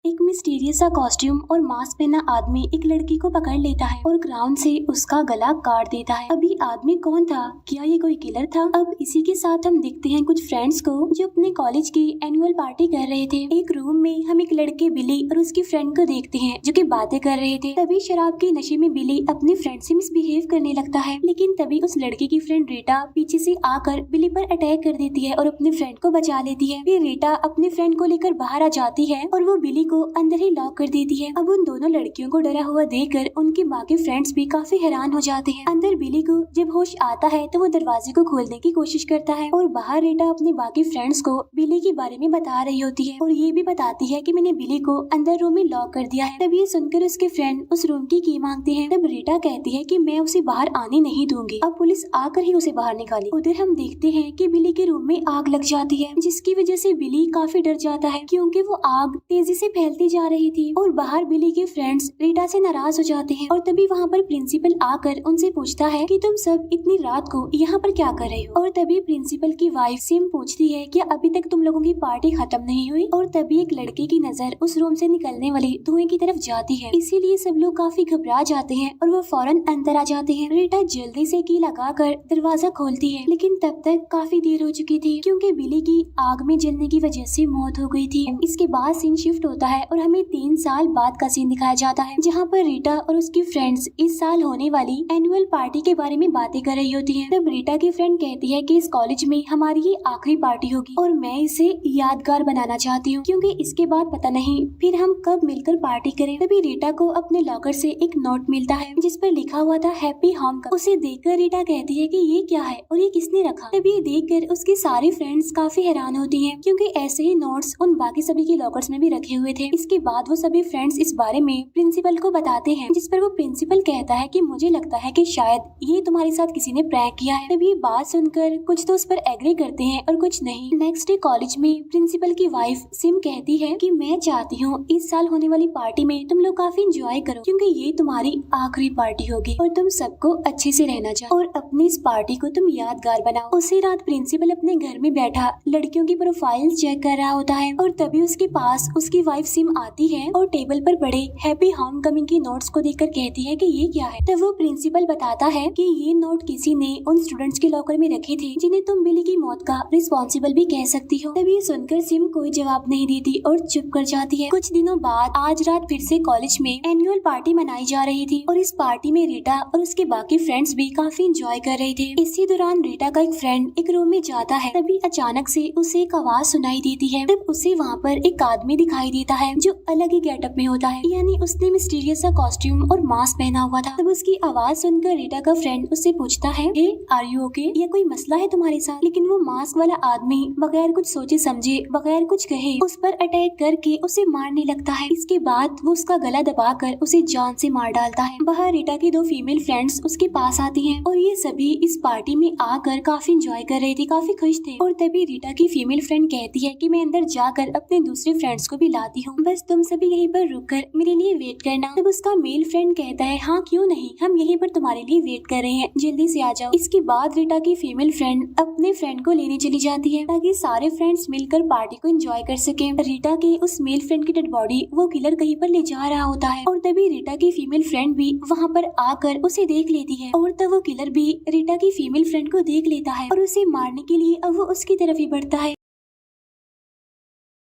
एक मिस्टीरियस सा कॉस्ट्यूम और मास्क पहना आदमी एक लड़की को पकड़ लेता है और ग्राउंड से उसका गला काट देता है। अभी आदमी कौन था? क्या ये कोई किलर था? अब इसी के साथ हम देखते हैं कुछ फ्रेंड्स को जो अपने कॉलेज की एनुअल पार्टी कर रहे थे। एक रूम में हम एक लड़के बिली और उसकी फ्रेंड को देखते हैं जो कि बातें कर रहे थे। तभी शराब के नशे में बिली अपने फ्रेंड से मिसबिहेव करने लगता है, लेकिन तभी उस लड़के की फ्रेंड रीटा पीछे से आकर बिली पर अटैक कर देती है और अपने फ्रेंड को बचा लेती है। फिर रीटा अपने फ्रेंड को लेकर बाहर आ जाती है और वो बिली को अंदर ही लॉक कर देती है। अब उन दोनों लड़कियों को डरा हुआ देखकर उनके बाकी फ्रेंड्स भी काफी हैरान हो जाते हैं। अंदर बिली को जब होश आता है तो वो दरवाजे को खोलने की कोशिश करता है और बाहर रीटा अपने बाकी फ्रेंड्स को बिली के बारे में बता रही होती है और ये भी बताती है कि मैंने बिली को अंदर रूम में लॉक कर दिया है। तब ये सुनकर उसके फ्रेंड उस रूम की मांगते हैं। तब रीटा कहती है कि मैं उसे बाहर आने नहीं दूंगी। अब पुलिस आकर ही उसे बाहर निकाली। उधर हम देखते हैं कि बिली के रूम में आग लग जाती है, जिसकी वजह से बिली काफी डर जाता है क्योंकि वो आग तेजी से फैलती जा रही थी और बाहर बिली के फ्रेंड्स रीटा से नाराज हो जाते हैं। और तभी वहाँ पर प्रिंसिपल आकर उनसे पूछता है कि तुम सब इतनी रात को यहाँ पर क्या कर रहे हो। और तभी प्रिंसिपल की वाइफ सिम पूछती है कि अभी तक तुम लोगों की पार्टी खत्म नहीं हुई। और तभी एक लड़के की नजर उस रूम से निकलने वाले धुएं की तरफ जाती है, इसीलिए सब लोग काफी घबरा जाते हैं और वो फौरन अंदर आ जाते हैं। रीटा जल्दी से की लगाकर दरवाजा खोलती है, लेकिन तब तक काफी देर हो चुकी थी क्योंकि बिली की आग में जलने की वजह से मौत हो गई थी। इसके बाद सीन शिफ्ट होता है और हमें 3 साल बाद का सीन दिखाया जाता है, जहाँ पर रीटा और उसकी फ्रेंड्स इस साल होने वाली एनुअल पार्टी के बारे में बातें कर रही होती हैं। तब रीटा की फ्रेंड कहती है कि इस कॉलेज में हमारी ये आखिरी पार्टी होगी और मैं इसे यादगार बनाना चाहती हूँ क्योंकि इसके बाद पता नहीं फिर हम कब मिलकर पार्टी करें। तभी रीटा को अपने लॉकर से एक नोट मिलता है जिस पर लिखा हुआ था हैप्पी होम। उसे देखकर रीटा कहती है कि ये क्या है और ये किसने रखा। तभी ये देखकर उसकी सारी फ्रेंड्स काफी हैरान होती हैं क्योंकि ऐसे ही नोट्स उन बाकी सभी के लॉकर्स में भी रखे हुए थे। इसके बाद वो सभी फ्रेंड्स इस बारे में प्रिंसिपल को बताते हैं, जिस पर वो प्रिंसिपल कहता है कि मुझे लगता है कि शायद ये तुम्हारे साथ किसी ने प्रैंक किया है। तभी ये बात सुनकर कुछ तो उस पर एग्री करते हैं और कुछ नहीं। नेक्स्ट डे कॉलेज में प्रिंसिपल की वाइफ सिम कहती है कि मैं चाहती हूँ इस साल होने वाली पार्टी में तुम लोग काफी एंजॉय करो क्योंकि ये तुम्हारी आखिरी पार्टी होगी और तुम सबको अच्छे से रहना चाहिए और अपनी इस पार्टी को तुम यादगार बनाओ। उसी रात प्रिंसिपल अपने घर में बैठा लड़कियों की प्रोफाइल चेक कर रहा होता है और तभी उसके पास उसकी वाइफ सिम आती है और टेबल पर पड़े हैप्पी होम कमिंग की नोट्स को देखकर कहती है कि ये क्या है। तब वो प्रिंसिपल बताता है कि ये नोट किसी ने उन स्टूडेंट्स के लॉकर में रखे थे जिन्हें तुम बिली की मौत का रिस्पॉन्सिबल भी कह सकती हो। तभी सुनकर सिम कोई जवाब नहीं देती और चुप कर जाती है। कुछ दिनों बाद आज रात फिर से कॉलेज में एनुअल पार्टी मनाई जा रही थी और इस पार्टी में रीटा और उसके बाकी फ्रेंड्स भी काफी एंजॉय कर रहे थे। इसी दौरान रीटा का एक फ्रेंड एक रूम में जाता है, तभी अचानक से उसे एक आवाज सुनाई देती है। तब उसे वहाँ पर एक आदमी दिखाई देता है जो अलग ही गेटअप में होता है, यानी उसने मिस्टीरियस सा कॉस्ट्यूम और मास्क पहना हुआ था। तब उसकी आवाज सुनकर रीटा का फ्रेंड उससे पूछता है, हे आर यू ओके, या कोई मसला है तुम्हारे साथ? लेकिन वो मास्क वाला आदमी बगैर कुछ सोचे समझे, बगैर कुछ कहे उस पर अटैक करके उसे मारने लगता है। इसके बाद वो उसका गला दबाकर उसे जान से मार डालता है। बाहर रीटा की 2 फीमेल फ्रेंड्स उसके पास आती हैं और ये सभी इस पार्टी में आकर काफी एंजॉय कर रहे थे, काफी खुश थे। और तभी रीटा की फीमेल फ्रेंड कहती है कि मैं अंदर जाकर अपने दूसरे फ्रेंड्स को भी लाती हूँ, बस तुम सभी यहीं पर रुककर मेरे लिए वेट करना। तब उसका मेल फ्रेंड कहता है, हाँ क्यों नहीं, हम यहीं पर तुम्हारे लिए वेट कर रहे हैं, जल्दी से आ जाओ। इसके बाद रीटा की फीमेल फ्रेंड अपने फ्रेंड को लेने चली जाती है ताकि सारे फ्रेंड्स मिलकर पार्टी को एंजॉय कर सके। रीटा के उस मेल फ्रेंड की डेड बॉडी वो किलर कहीं पर ले जा रहा होता है और तभी रीटा की फीमेल फ्रेंड भी वहाँ पर आकर उसे देख लेती है और तब वो किलर भी रीटा की फीमेल फ्रेंड को देख लेता है और उसे मारने के लिए अब वो उसकी तरफ ही बढ़ता है।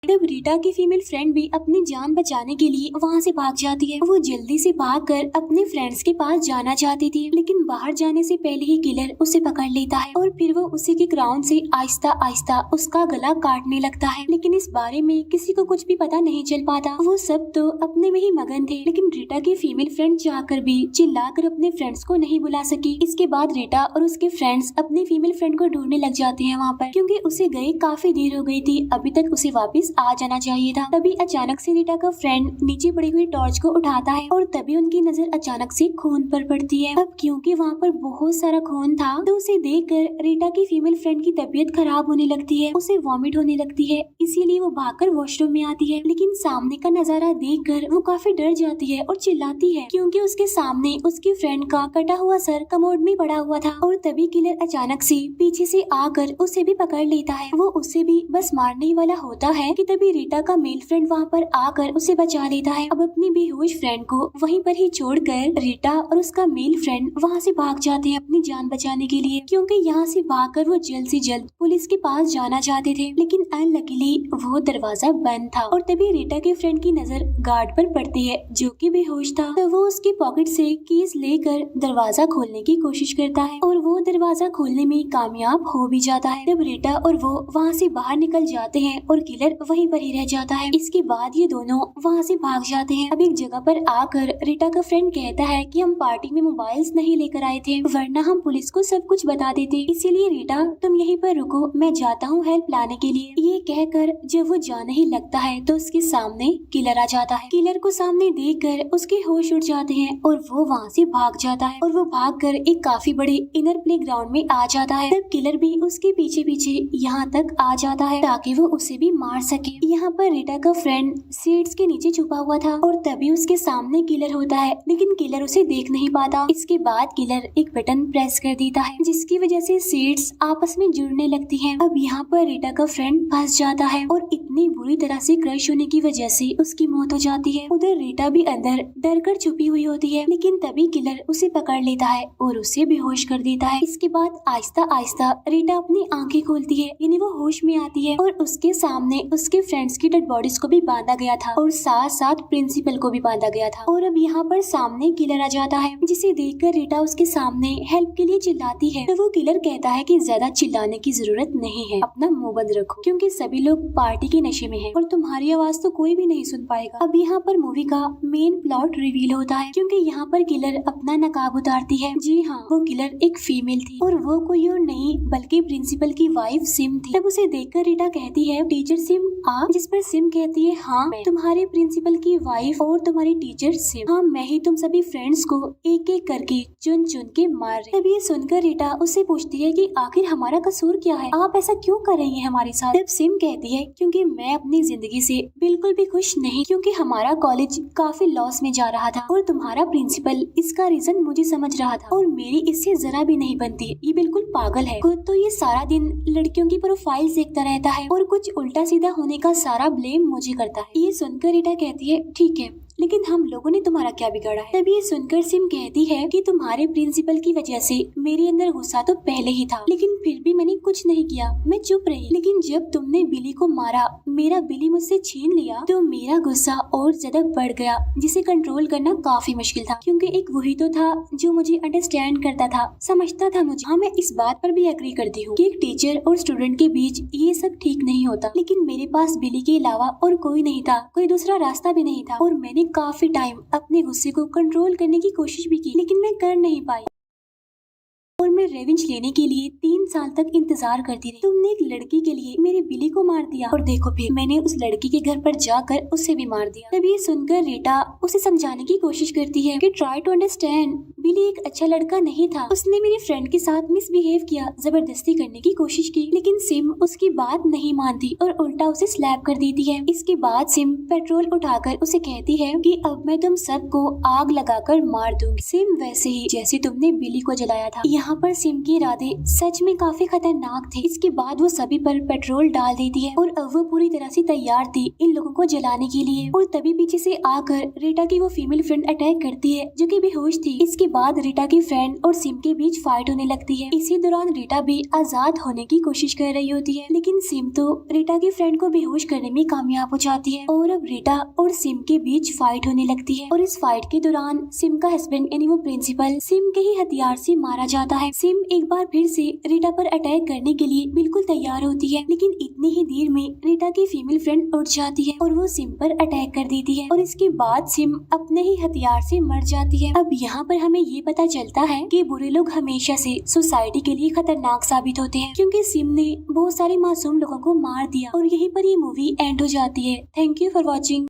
तब रीटा की फीमेल फ्रेंड भी अपनी जान बचाने के लिए वहाँ से भाग जाती है। वो जल्दी से भागकर अपने फ्रेंड्स के पास जाना चाहती थी, लेकिन बाहर जाने से पहले ही किलर उसे पकड़ लेता है और फिर वो उसी के क्राउन से आहिस्ता आहिस्ता उसका गला काटने लगता है। लेकिन इस बारे में किसी को कुछ भी पता नहीं चल पाता, वो सब तो अपने में ही मगन थे। लेकिन रीटा की फीमेल फ्रेंड चाहकर भी चिल्लाकर अपने फ्रेंड्स को नहीं बुला सकी। इसके बाद रीटा और उसके फ्रेंड्स अपनी फीमेल फ्रेंड को ढूंढने लग जाते हैं वहाँ पर, क्योंकि उसे गए काफी देर हो गई थी, अभी तक उसे वापस आ जाना चाहिए था। तभी अचानक से रीटा का फ्रेंड नीचे पड़ी हुई टॉर्च को उठाता है और तभी उनकी नजर अचानक से खून पर पड़ती है। अब क्योंकि वहाँ पर बहुत सारा खून था तो उसे देखकर रीटा की फीमेल फ्रेंड की तबीयत खराब होने लगती है, उसे वॉमिट होने लगती है, इसीलिए वो भागकर वॉशरूम में आती है। लेकिन सामने का नजारा देखकर वो काफी डर जाती है और चिल्लाती है क्योंकि उसके सामने उसकी फ्रेंड का कटा हुआ सर कमोड में पड़ा हुआ था। और तभी किलर अचानक से पीछे से आकर उसे भी पकड़ लेता है। वो उसे भी बस मारने ही वाला होता है कि तभी रीटा का मेल फ्रेंड वहाँ पर आकर उसे बचा लेता है। अब अपनी बेहोश फ्रेंड को वहीं पर ही छोड़कर रीटा और उसका मेल फ्रेंड वहाँ से भाग जाते हैं अपनी जान बचाने के लिए, क्योंकि यहाँ से भागकर वो जल्द से जल्द पुलिस के पास जाना चाहते थे। लेकिन अनलकीली वो दरवाजा बंद था और तभी रीटा के फ्रेंड की नजर गार्ड पर पड़ती है जो कि बेहोश था। तो वो उसकी पॉकेट से कीज लेकर दरवाजा खोलने की कोशिश करता है और वो दरवाजा खोलने में कामयाब हो भी जाता है। तब रीटा और वो वहाँ से बाहर निकल जाते हैं और किलर वहीं पर ही रह जाता है। इसके बाद ये दोनों वहाँ से भाग जाते हैं। अब एक जगह पर आकर रीटा का फ्रेंड कहता है कि हम पार्टी में मोबाइल्स नहीं लेकर आए थे, वरना हम पुलिस को सब कुछ बता देते, इसीलिए रीटा तुम यहीं पर रुको, मैं जाता हूँ हेल्प लाने के लिए। ये कहकर जब वो जाने ही लगता है तो उसके सामने किलर आ जाता है। किलर को सामने देखकर उसके होश उड़ जाते हैं और वो वहाँ से भाग जाता है और वो भागकर एक काफी बड़े इनर प्लेग्राउंड में आ जाता है। तब किलर भी उसके पीछे पीछे यहाँ तक आ जाता है ताकि वो उसे भी मार सके। यहाँ पर रीटा का फ्रेंड सीट्स के नीचे छुपा हुआ था और तभी उसके सामने किलर होता है, लेकिन किलर उसे देख नहीं पाता। इसके बाद किलर एक बटन प्रेस कर देता है जिसकी वजह से सीट्स आपस में जुड़ने लगती हैं। अब यहाँ पर रीटा का फ्रेंड फंस जाता है और इतनी बुरी तरह से क्रश होने की वजह से उसकी मौत हो जाती है। उधर रीटा भी अंदर डर कर छुपी हुई होती है, लेकिन तभी किलर उसे पकड़ लेता है और उसे बेहोश कर देता है। इसके बाद आहिस्ता आहिस्ता रीटा अपनी आंखें खोलती है, यानी वो होश में आती है और उसके सामने उसके फ्रेंड्स की डेड बॉडीज को भी बांधा गया था और साथ साथ प्रिंसिपल को भी बांधा गया था। और अब यहाँ पर सामने किलर आ जाता है, जिसे देखकर रीटा उसके सामने हेल्प के लिए चिल्लाती है। तो वो किलर कहता है कि ज्यादा चिल्लाने की जरूरत नहीं है, अपना मुंह बंद रखो, क्योंकि सभी लोग पार्टी के नशे में हैं और तुम्हारी आवाज तो कोई भी नहीं सुन पाएगा। अब यहाँ पर मूवी का मेन प्लॉट रिवील होता है, क्योंकि यहाँ पर किलर अपना नकाब उतारती है। जी हाँ, वो किलर एक फीमेल थी और वो कोई और नहीं बल्कि प्रिंसिपल की वाइफ सिम थी। तब उसे देखकर रीटा कहती है, टीचर सिम आप? जिस पर सिम कहती है, हाँ मैं तुम्हारे प्रिंसिपल की वाइफ और तुम्हारी टीचर सिम। हाँ मैं ही तुम सभी फ्रेंड्स को एक एक करके चुन चुन के मार रही। तब ये सुनकर रीटा उससे पूछती है कि आखिर हमारा कसूर क्या है, आप ऐसा क्यों कर रही हैं हमारे साथ? तब सिम कहती है, क्योंकि मैं अपनी जिंदगी से बिल्कुल भी खुश नहीं, क्योंकि हमारा कॉलेज काफी लॉस में जा रहा था और तुम्हारा प्रिंसिपल इसका रीजन मुझे समझ रहा था और मेरी इससे जरा भी नहीं बनती। ये बिल्कुल पागल है। खुद तो ये सारा दिन लड़कियों की प्रोफाइल देखता रहता है और कुछ उल्टा सीधा होने का सारा ब्लेम मुझे करता है। ये सुनकर रीटा कहती है, ठीक है, लेकिन हम लोगों ने तुम्हारा क्या बिगाड़ा है? तभी ये सुनकर सिम कहती है कि तुम्हारे प्रिंसिपल की वजह से मेरे अंदर गुस्सा तो पहले ही था, लेकिन फिर भी मैंने कुछ नहीं किया, मैं चुप रही। लेकिन जब तुमने बिली को मारा, मेरा बिली मुझसे छीन लिया, तो मेरा गुस्सा और ज्यादा बढ़ गया, जिसे कंट्रोल करना काफी मुश्किल था, क्योंकि एक वही तो था जो मुझे अंडरस्टैंड करता था, समझता था मुझे। हाँ मैं इस बात पर भी एग्री करती हूँ कि एक टीचर और स्टूडेंट के बीच ये सब ठीक नहीं होता, लेकिन मेरे पास बिली के अलावा और कोई नहीं था, कोई दूसरा रास्ता भी नहीं था और मैंने काफी टाइम अपने गुस्से को कंट्रोल करने की कोशिश भी की, लेकिन मैं कर नहीं पाई और मैं रेवेंज लेने के लिए 3 साल तक इंतजार करती रही। तुमने एक लड़की के लिए मेरे बिली को मार दिया और देखो फिर मैंने उस लड़की के घर पर जाकर उसे भी मार दिया। तब ये सुनकर रीटा उसे समझाने की कोशिश करती है कि ट्राई टू अंडरस्टैंड, बिली एक अच्छा लड़का नहीं था, उसने मेरे फ्रेंड के साथ मिसबिहेव किया, जबरदस्ती करने की कोशिश की, लेकिन सिम उसकी बात नहीं मानती और उल्टा उसे स्लैप कर देती है। इसके बाद सिम पेट्रोल उठाकर उसे कहती है कि अब मैं तुम सबको आग लगाकर मार दूंगी, सिम वैसे ही जैसे तुमने बिली को जलाया था। यहाँ पर सिम के इरादे सच में काफी खतरनाक थे। इसके बाद वो सभी पर पेट्रोल डाल देती है और अब वो पूरी तरह से तैयार थी इन लोगों को जलाने के लिए और तभी पीछे से आकर रीटा की वो फीमेल फ्रेंड अटैक करती है जो कि बेहोश थी। इसके बाद रीटा की फ्रेंड और सिम के बीच फाइट होने लगती है। इसी दौरान रीटा भी आजाद होने की कोशिश कर रही होती है, लेकिन सिम तो रीटा की फ्रेंड को बेहोश करने में कामयाब हो जाती है और अब रीटा और सिम के बीच फाइट होने लगती है और इस फाइट के दौरान सिम का हस्बैंड यानी वो प्रिंसिपल सिम के ही हथियार से मारा जाता है। सिम एक बार फिर से रीटा पर अटैक करने के लिए बिल्कुल तैयार होती है, लेकिन इतनी ही देर में रीटा की फीमेल फ्रेंड उठ जाती है और वो सिम पर अटैक कर देती है और इसके बाद सिम अपने ही हथियार से मर जाती है। अब यहाँ पर हमें ये पता चलता है कि बुरे लोग हमेशा से सोसाइटी के लिए खतरनाक साबित होते हैं, क्योंकि सिम ने बहुत सारे मासूम लोगों को मार दिया और यहीं पर ये मूवी एंड हो जाती है। Thank you for watching.